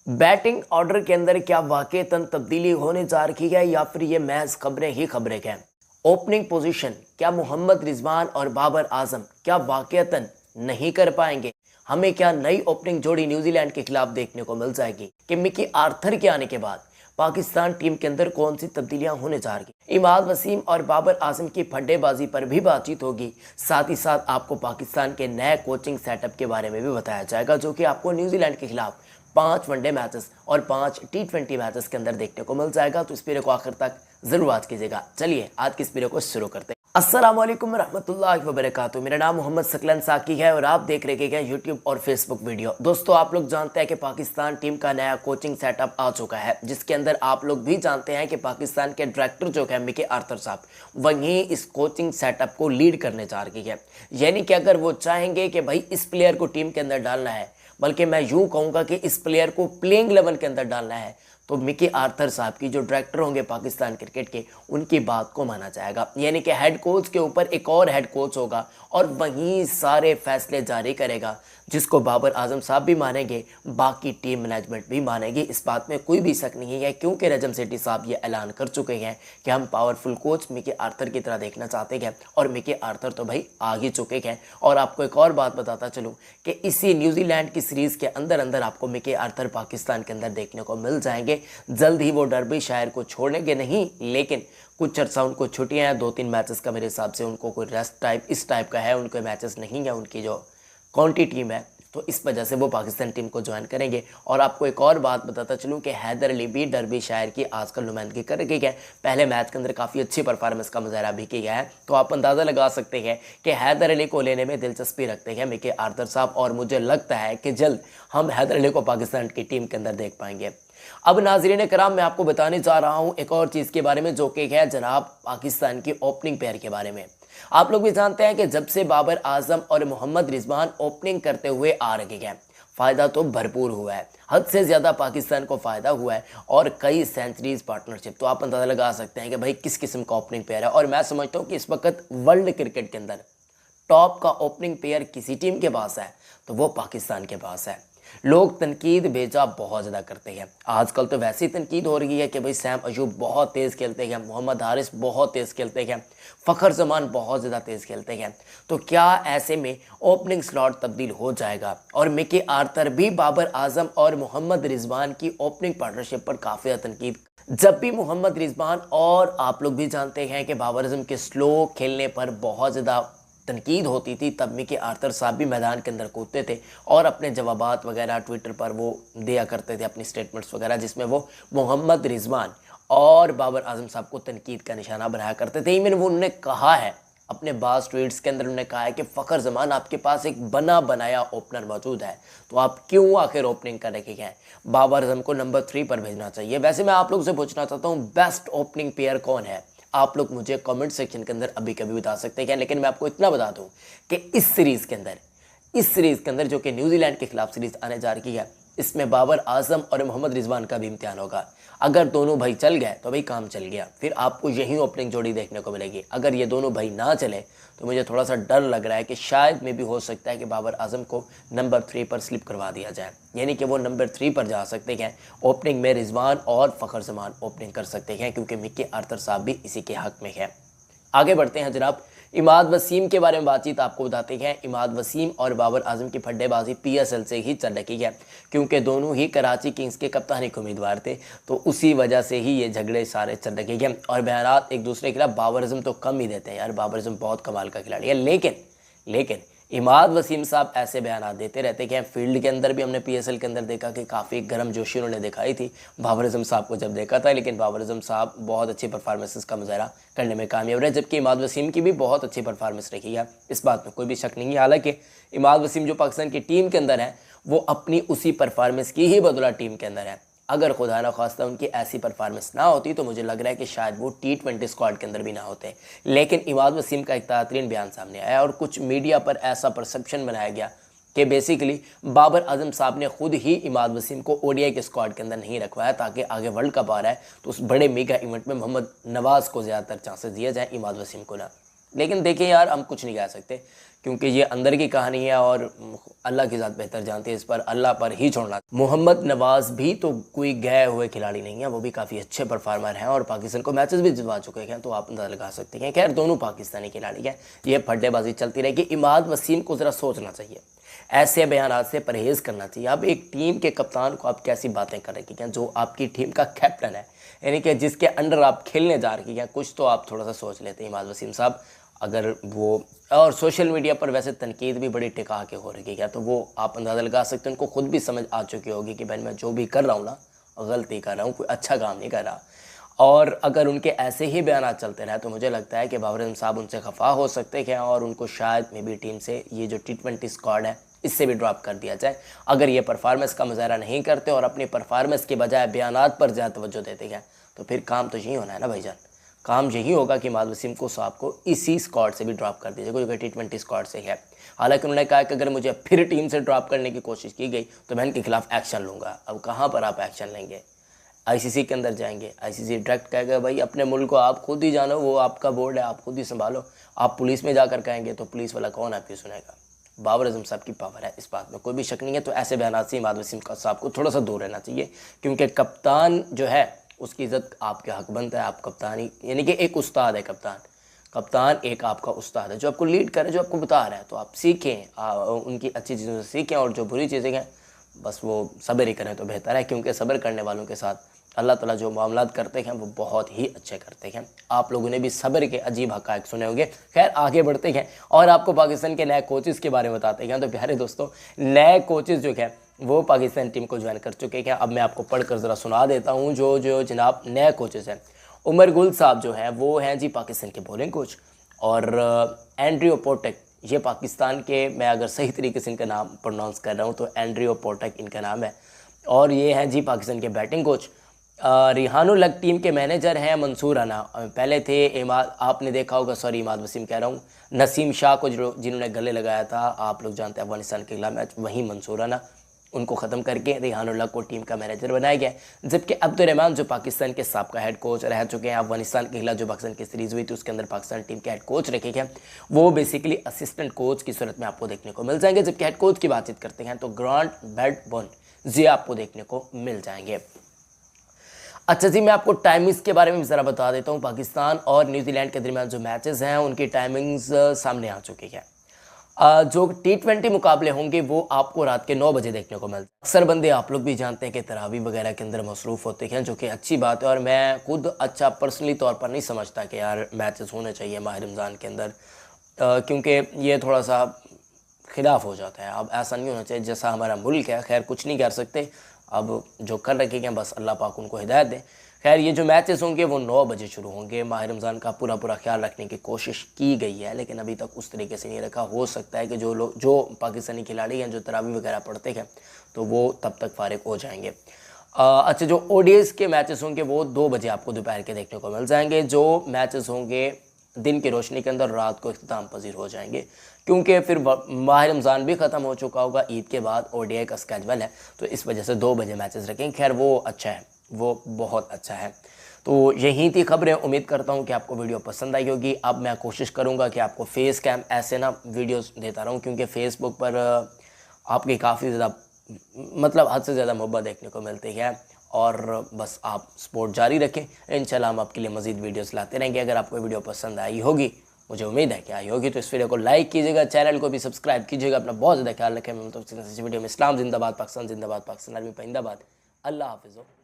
Batting order के अंदर क्या वाकईतन तब्दीली होने जा रही है या फिर ये महज खबरें ही खबरें हैं। ओपनिंग पोजीशन क्या मोहम्मद रिजवान और बाबर आजम क्या वाकईतन नहीं कर पाएंगे। हमें क्या नई ओपनिंग जोड़ी न्यूजीलैंड के खिलाफ देखने को मिल जाएगी कि मिकी आर्थर के आने के बाद पाकिस्तान टीम के अंदर कौन सी तब्दीलियां होने जा रही। इमाद वसीम और बाबर आजम की फड्डेबाजी पर भी बातचीत होगी। साथ ही साथ आपको पाकिस्तान के नए कोचिंग सेटअप के बारे में भी बताया जाएगा जो कि आपको न्यूजीलैंड के खिलाफ 5 वनडे मैचेस और 5 T20 मैचेस के अंदर देखने को मिल जाएगा। तो इस वीडियो को आखिर तक जरूर वॉच कीजिएगा। चलिए आज की इस वीडियो को शुरू करते हैं। अस्सलाम वालेकुम रहमतुल्लाहि व बरकातुहू। मेरा नाम मोहम्मद सकलन साकी है और आप देख रहे हैं यूट्यूब और फेसबुक वीडियो। दोस्तों आप लोग जानते हैं कि पाकिस्तान टीम का नया कोचिंग सेटअप आ चुका है, जिसके अंदर आप लोग भी जानते हैं कि पाकिस्तान के डायरेक्टर जो है मिकी आर्थर साहब वहीं इस कोचिंग सेटअप को लीड करने जा रही है। यानी कि अगर वो चाहेंगे कि भाई इस प्लेयर को टीम के अंदर डालना है, बल्कि मैं यूं कहूंगा कि इस प्लेयर को प्लेइंग 11 के अंदर डालना है, तो मिकी आर्थर साहब की जो डायरेक्टर होंगे पाकिस्तान क्रिकेट के, उनकी बात को माना जाएगा। यानी कि हेड कोच के ऊपर एक और हेड कोच होगा और वहीं सारे फैसले जारी करेगा, जिसको बाबर आजम साहब भी मानेंगे, बाकी टीम मैनेजमेंट भी मानेगी। इस बात में कोई भी शक नहीं है, क्योंकि रजम सेठी साहब ये ऐलान कर चुके हैं कि हम पावरफुल कोच मिकी आर्थर की तरह देखना चाहते हैं और मिकी आर्थर तो भाई आ ही चुके हैं। और आपको एक और बात बताता चलूँ कि इसी न्यूजीलैंड की सीरीज़ के अंदर अंदर आपको मिकी आर्थर पाकिस्तान के अंदर देखने को मिल जाएंगे। जल्द ही वो डर्बीशायर को छोड़ेंगे नहीं, लेकिन कुछ अर्सा उनको छुट्टियां हैं, 2-3 मैचेस का मेरे हिसाब से उनको कोई रेस्ट टाइप इस टाइप का है, उनके मैचेस नहीं है उनकी जो काउंटी टीम है, तो इस वजह से वो पाकिस्तान टीम को ज्वाइन करेंगे। और आपको एक और बात बताता चलूँ कि हैदर अली भी डर्बीशायर की आजकल नुमाइंदगी कर रही है। पहले मैच के अंदर काफ़ी अच्छी परफॉर्मेंस का मुजाहरा भी किया है, तो आप अंदाज़ा लगा सकते हैं कि हैदर अली को लेने में दिलचस्पी रखते हैं मिकी आर्थर साहब। और मुझे लगता है कि जल्द हम हैदर अली को पाकिस्तान की टीम के अंदर देख पाएंगे। अब नाज़रीन कराम, मैं आपको बताने जा रहा हूं एक और चीज़ के बारे में, जो कि है जनाब पाकिस्तान की ओपनिंग पेयर के बारे में। आप लोग भी जानते हैं कि जब से बाबर आजम और मोहम्मद रिजवान ओपनिंग करते हुए आ रहे हैं, फ़ायदा तो भरपूर हुआ है, हद से ज़्यादा पाकिस्तान को फ़ायदा हुआ है और कई सेंचुरीज पार्टनरशिप। तो आप अंदाज़ा लगा सकते हैं कि भाई किस किस्म का ओपनिंग पेयर है। और मैं समझता हूँ कि इस वक्त वर्ल्ड क्रिकेट के अंदर टॉप का ओपनिंग पेयर किसी टीम के पास है तो वो पाकिस्तान के पास है। लोग तनकीद भेजा बहुत ज़्यादा करते हैं, आजकल तो वैसी तनकीद हो रही है कि भाई सैम अयूब बहुत तेज़ खेलते हैं, मोहम्मद हारिस बहुत तेज़ खेलते हैं, फ़खर जमान बहुत ज़्यादा तेज़ खेलते हैं। तो क्या ऐसे में ओपनिंग स्लॉट तब्दील हो जाएगा और मिकी आर्थर भी बाबर आजम और मोहम्मद रिजवान की ओपनिंग पार्टनरशिप पर काफ़ी ज़्यादा तनकीद। जब भी मोहम्मद रिजवान और आप लोग भी जानते हैं कि बाबर आजम के स्लो खेलने पर बहुत ज़्यादा तनकीद होती थी, तब मिकी आर्थर साहब भी मैदान के अंदर कूदते थे और अपने जवाबात वगैरह ट्विटर पर वो दिया करते थे, अपनी स्टेटमेंट्स वगैरह, जिसमें वो मोहम्मद रिजवान और बाबर आजम साहब को तनकीद का निशाना बनाया करते थे। इवन वो उन्होंने कहा है अपने बाज़ ट्वीट्स के अंदर, उन्होंने कहा है कि फ़खर जमान आपके पास एक बना बनाया ओपनर मौजूद है, तो आप क्यों आखिर ओपनिंग कर रहे हैं, बाबर आजम को नंबर 3 पर भेजना चाहिए। वैसे मैं आप लोग से पूछना चाहता हूँ बेस्ट ओपनिंग पेयर कौन है, आप लोग मुझे कमेंट सेक्शन के अंदर अभी कभी बता सकते हैं। लेकिन मैं आपको इतना बता दूं कि इस सीरीज़ के अंदर जो कि न्यूजीलैंड के खिलाफ सीरीज़ आने जा रही है, इसमें बाबर आजम और मोहम्मद रिजवान का भी इम्तिहान होगा। अगर दोनों भाई चल गए तो भाई काम चल गया, फिर आपको यही ओपनिंग जोड़ी देखने को मिलेगी। अगर ये दोनों भाई ना चले तो मुझे थोड़ा सा डर लग रहा है कि शायद में भी हो सकता है कि बाबर आजम को नंबर 3 पर स्लिप करवा दिया जाए, यानी कि वो नंबर 3 पर जा सकते हैं। ओपनिंग में रिजवान और फ़खर जमान ओपनिंग कर सकते हैं, क्योंकि मिकी आर्थर साहब भी इसी के हक़ में है। आगे बढ़ते हैं जनाब, इमाद वसीम के बारे में बातचीत आपको बताते हैं। इमाद वसीम और बाबर आजम की फड्डेबाजी PSL से ही चल रही है, क्योंकि दोनों ही कराची किंग्स के कप्तानी के उम्मीदवार थे, तो उसी वजह से ही ये झगड़े सारे चल रहे हैं। और बहरहाल एक दूसरे के खिलाफ बाबर आजम तो कम ही देते हैं यार, बाबर आजम बहुत कमाल का खिलाड़ी है, लेकिन इमाद वसीम साहब ऐसे बयान देते रहते हैं। फील्ड के अंदर भी हमने PSL के अंदर देखा कि काफ़ी गर्म जोशी उन्होंने दिखाई थी बाबर आजम साहब को जब देखा था, लेकिन बाबर आजम साहब बहुत अच्छी परफॉर्मेंसेस का मुजाहरा करने में कामयाब रहे, जबकि इमाद वसीम की भी बहुत अच्छी परफॉर्मेंस रही है, इस बात में कोई भी शक नहीं है। हालांकि इमाद वसीम जो पाकिस्तान की टीम के अंदर है वो अपनी उसी परफॉर्मेंस की ही बदौलत टीम के अंदर है। अगर खुदा ना खास्ता उनकी ऐसी परफॉर्मेंस ना होती तो मुझे लग रहा है कि शायद वो T20 स्क्वाड के अंदर भी ना होते। लेकिन इमाद वसीम का एक बेहतरीन बयान सामने आया और कुछ मीडिया पर ऐसा परसेप्शन बनाया गया कि बेसिकली बाबर आजम साहब ने खुद ही इमाद वसीम को ODI के स्क्वाड के अंदर नहीं रखवाया, ताकि आगे वर्ल्ड कप आ रहा है तो उस बड़े मेगा इवेंट में मोहम्मद नवाज़ को ज़्यादातर चांसेस दिए जाए, इमाद वसीम को ना। लेकिन देखिए यार, हम कुछ नहीं कह सकते, क्योंकि ये अंदर की कहानी है और अल्लाह की ज़ात बेहतर जानती है, इस पर अल्लाह पर ही छोड़ना। मोहम्मद नवाज़ भी तो कोई गए हुए खिलाड़ी नहीं है, वो भी काफ़ी अच्छे परफॉर्मर हैं और पाकिस्तान को मैचेस भी जितवा चुके हैं, तो आप अंदाज़ा लगा सकते हैं। खैर दोनों पाकिस्तानी खिलाड़ी हैं, ये फड्डेबाजी चलती रहेगी। इमाद वसीम को ज़रा सोचना चाहिए, ऐसे बयान से परहेज़ करना चाहिए। अब एक टीम के कप्तान को आप कैसी बातें कर रही हैं, जो आपकी टीम का कैप्टन है, यानी कि जिसके अंडर आप खेलने जा रही हैं, कुछ तो आप थोड़ा सा सोच लेते हैं इमाद वसीम साहब। अगर वो और सोशल मीडिया पर वैसे तनकीद भी बड़ी टिका के हो रही है, तो वो आप अंदाज़ा लगा सकते हैं, उनको खुद भी समझ आ चुकी होगी कि भाई मैं जो भी कर रहा हूँ ना, गलती कर रहा हूँ, कोई अच्छा काम नहीं कर रहा। और अगर उनके ऐसे ही बयान चलते रहे तो मुझे लगता है कि बाबर आजम साहब उनसे खफा हो सकते हैं और उनको शायद मे बी टीम से ये जो T20 स्क्वाड है इससे भी ड्रॉप कर दिया जाए, अगर ये परफॉर्मेंस का मुजाहरा नहीं करते और अपनी परफॉर्मेंस के बजाय बयानात पर ज़्यादा तवज्जो देते हैं। तो फिर काम तो यही होना है ना भाईजान, काम यही होगा कि इमाद वसीम को साहब को इसी स्क्वाड से भी ड्रॉप कर दीजिएगा जो कि T20 स्क्वाड से है। हालांकि उन्होंने कहा कि अगर मुझे फिर टीम से ड्रॉप करने की कोशिश की गई तो मैं इनके खिलाफ एक्शन लूँगा। अब कहाँ पर आप एक्शन लेंगे? ICC के अंदर जाएंगे, ICC डायरेक्ट कहेगा भाई अपने मुल्क को आप खुद ही जानो, वो आपका बोर्ड है, आप खुद ही संभालो। आप पुलिस में जाकर कहेंगे तो पुलिस वाला कौन आपकी सुनेगा? बाबर आजम साहब की पावर है, इस बात में कोई भी शक नहीं है। तो ऐसे बयान से इमाद वसीम साहब को थोड़ा सा दूर रहना चाहिए, क्योंकि कप्तान जो है उसकी इज़्ज़त आपके हक बनता है। आप कप्तानी यानी कि एक उस्ताद है कप्तान एक आपका उस्ताद है जो आपको लीड करे, जो आपको बता रहा है। तो आप सीखें, उनकी अच्छी चीज़ों से सीखें और जो बुरी चीज़ें हैं बस वो सब्र ही करें तो बेहतर है, क्योंकि सब्र करने वालों के साथ अल्लाह ताला जो मामलात करते हैं वो बहुत ही अच्छे करते हैं। आप लोगों ने भी सब्र के अजीब हक़ाइक़ सुने होंगे। खैर आगे बढ़ते हैं और आपको पाकिस्तान के नए कोचेस के बारे में बताते हैं। तो प्यारे दोस्तों, नए कोचेस जो हैं वो पाकिस्तान टीम को ज्वाइन कर चुके हैं। अब मैं आपको पढ़कर ज़रा सुना देता हूँ जो जनाब नए कोचेस हैं। उमर गुल साहब जो हैं वो हैं जी पाकिस्तान के बॉलिंग कोच, और एंड्रियो पोर्टेक ये पाकिस्तान के, मैं अगर सही तरीके से इनका नाम प्रोनाउंस कर रहा हूँ तो एंड्रियो पोर्टेक इनका नाम है, और ये हैं जी पाकिस्तान के बैटिंग कोच। रिहानुल हक टीम के मैनेजर हैं मंसूर राना, पहले थे इमाद, आपने देखा होगा, सॉरी इमाद वसीम कह रहा हूँ, नसीम शाह को जिन्होंने गले लगाया था, आप लोग जानते हैं अफगानिस्तान के खिलाफ मैच, वहीं मंसूर राना, उनको ख़त्म करके रिहानुल हक को टीम का मैनेजर बनाया गया। जबकि अब्दुर्रहमान जो पाकिस्तान के साबका हेड कोच रह चुके हैं, अफगानिस्तान के खिलाफ जो पाकिस्तान की सीरीज़ हुई थी उसके अंदर पाकिस्तान टीम के हेड कोच रखे गए, वो बेसिकली असिस्टेंट कोच की सूरत में आपको देखने को मिल जाएंगे। जबकि हेड कोच की बातचीत करते हैं तो ग्रांट बैडबर्न जी आपको देखने को मिल जाएंगे। अच्छा जी, मैं आपको टाइमिंग्स के बारे में ज़रा बता देता हूँ। पाकिस्तान और न्यूजीलैंड के दरमियान जो मैचेस हैं उनकी टाइमिंग्स सामने आ चुकी है। जो T20 मुकाबले होंगे वो आपको रात के 9 बजे देखने को मिलते हैं। अक्सर बंदे आप लोग भी जानते हैं कि तरावी वगैरह के अंदर मसरूफ़ होते हैं, जो कि अच्छी बात है, और मैं खुद अच्छा पर्सनली तौर पर नहीं समझता कि यार मैचेस होने चाहिए माह रमज़ान के अंदर, क्योंकि ये थोड़ा सा खिलाफ हो जाता है। अब ऐसा नहीं होना चाहिए, जैसा हमारा मुल्क है, खैर कुछ नहीं कर सकते, अब जो कर रखे हैं बस अल्लाह पाक उनको हिदायत दे। खैर ये जो मैचेस होंगे वो 9 बजे शुरू होंगे। माह रमज़ान का पूरा ख्याल रखने की कोशिश की गई है, लेकिन अभी तक उस तरीके से नहीं रखा। हो सकता है कि जो पाकिस्तानी खिलाड़ी हैं जो तरावी वगैरह पढ़ते हैं तो वो तब तक फारिग हो जाएंगे। अच्छा, जो ODIs के मैचेस होंगे वो 2 बजे आपको दोपहर के देखने को मिल जाएंगे। जो मैचेस होंगे दिन की रोशनी के अंदर रात को इख्तिताम पजीर हो जाएंगे, क्योंकि फिर माह रमज़ान भी ख़त्म हो चुका होगा, ईद के बाद ODI का स्केजल है, तो इस वजह से 2 बजे मैचेस रखेंगे। खैर वो अच्छा है, वो बहुत अच्छा है। तो यही थी खबरें। उम्मीद करता हूँ कि आपको वीडियो पसंद आई होगी। अब मैं कोशिश करूँगा कि आपको फेस कैम ऐसे ना वीडियोस देता रहूँ, क्योंकि फेसबुक पर आपकी काफ़ी ज़्यादा मतलब हद से ज़्यादा मोहब्बत देखने को मिलती है, और बस आप सपोर्ट जारी रखें। इंशाल्लाह हम आपके लिए मज़ीद वीडियोस लाते रहेंगे। अगर आपको वीडियो पसंद आई होगी, मुझे उम्मीद है कि आई होगी, तो इस वीडियो को लाइक कीजिएगा, चैनल को भी सब्सक्राइब कीजिएगा। अपना बहुत ज़्यादा ख्याल रखें। मैं मतलब वीडियो में इस्लाम जिंदाबाद, पाकिस्तान जिंदाबाद, पाकिस्तान आर्मी जिंदाबाद। अल्लाह हाफिज़।